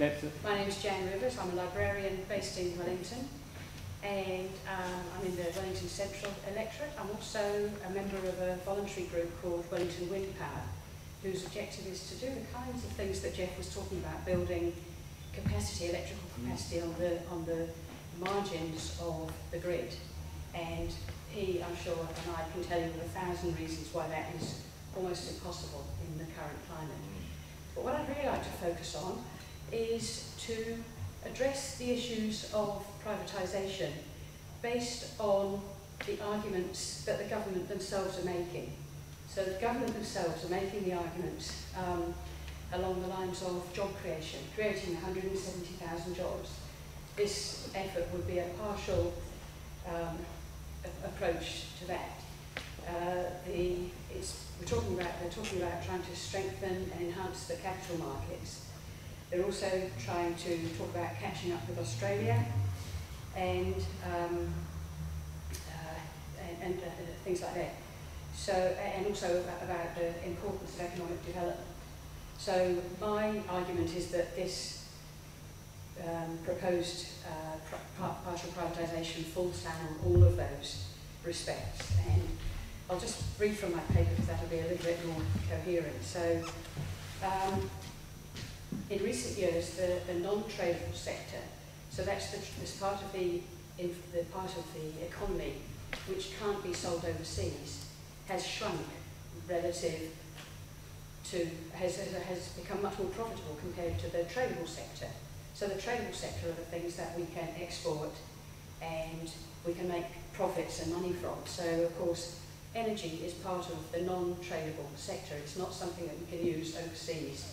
My name is Jan Rivers. I'm a librarian based in Wellington, and I'm in the Wellington Central electorate. I'm also a member of a voluntary group called Wellington Wind Power, whose objective is to do the kinds of things that Jeff was talking about, building capacity, electrical capacity on the margins of the grid. And he, I'm sure, and I can tell you 1,000 reasons why that is almost impossible in the current climate. But what I'd really like to focus on is to address the issues of privatisation based on the arguments that the government themselves are making. So the government themselves are making the arguments along the lines of job creation, creating 170,000 jobs. This effort would be a partial approach to that. They're talking about trying to strengthen and enhance the capital markets. They're also trying to talk about catching up with Australia and things like that. So, and also about the importance of economic development. So my argument is that this proposed partial privatisation falls down on all of those respects. And I'll just read from my paper because that'll be a little bit more coherent. So in recent years, the non-tradable sector, so that's this part of the economy which can't be sold overseas, has shrunk relative to, has become much more profitable compared to the tradable sector. So the tradable sector are the things that we can export and we can make profits and money from. So of course, energy is part of the non-tradable sector. It's not something that we can use overseas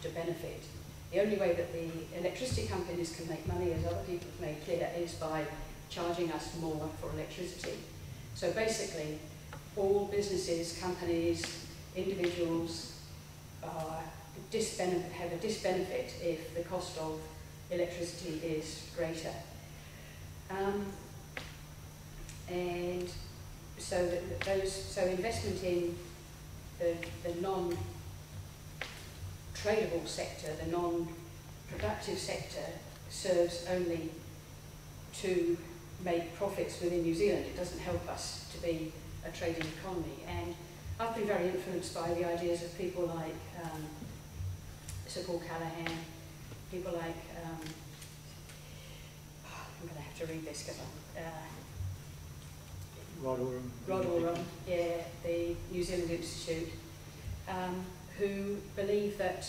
to benefit. The only way that the electricity companies can make money, as other people have made clear, is by charging us more for electricity. So basically, all businesses, companies, individuals have a disbenefit if the cost of electricity is greater. And so investment in the non-tradable sector, the non-productive sector, serves only to make profits within New Zealand. It doesn't help us to be a trading economy. And I've been very influenced by the ideas of people like Sir Paul Callaghan, people like, I'm going to have to read this because I'm... Rod Oram, yeah, the New Zealand Institute, who believe that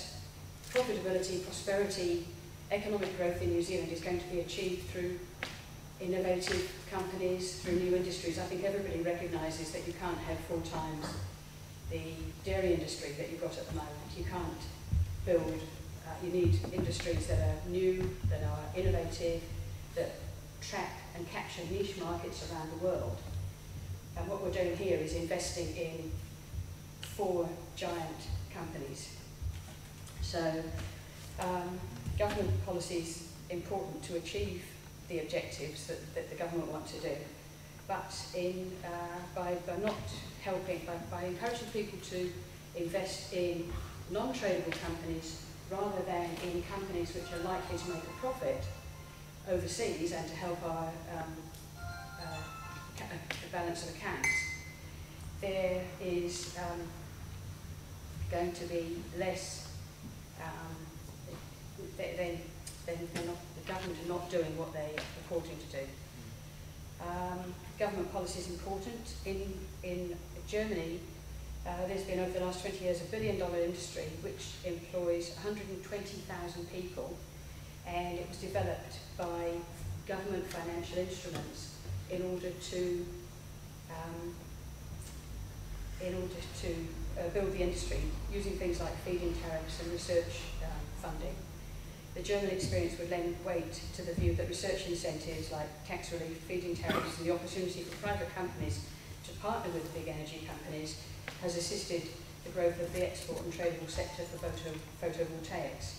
profitability, prosperity, economic growth in New Zealand is going to be achieved through innovative companies, through new industries. I think everybody recognises that you can't have 4 times the dairy industry that you've got at the moment. You can't build, you need industries that are new, that are innovative, that track and capture niche markets around the world. And what we're doing here is investing in 4 giant companies. So government policy is important to achieve the objectives that the government want to do. But by not helping, by encouraging people to invest in non-tradable companies rather than in companies which are likely to make a profit overseas and to help our balance of accounts, there is going to be less, the government are not doing what they are purporting to do. Government policy is important. In Germany, there's been over the last 20 years $1 billion industry which employs 120,000 people, and it was developed by government financial instruments in order to build the industry using things like feed-in tariffs and research funding. The German experience would lend weight to the view that research incentives like tax relief, feed-in tariffs, and the opportunity for private companies to partner with the big energy companies has assisted the growth of the export and tradable sector for photovoltaics.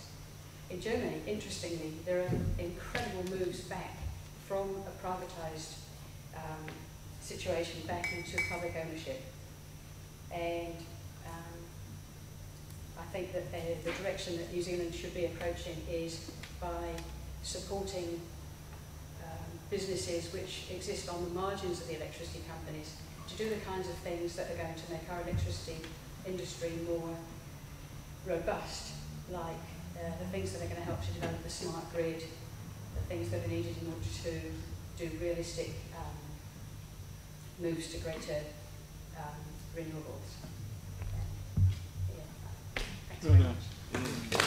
In Germany, interestingly, there are incredible moves back from a privatised situation back into public ownership. And I think that the direction that New Zealand should be approaching is by supporting businesses which exist on the margins of the electricity companies to do the kinds of things that are going to make our electricity industry more robust, like the things that are going to help to develop the smart grid, the things that are needed in order to do realistic moves to greater renewables. Yeah. Thanks very much.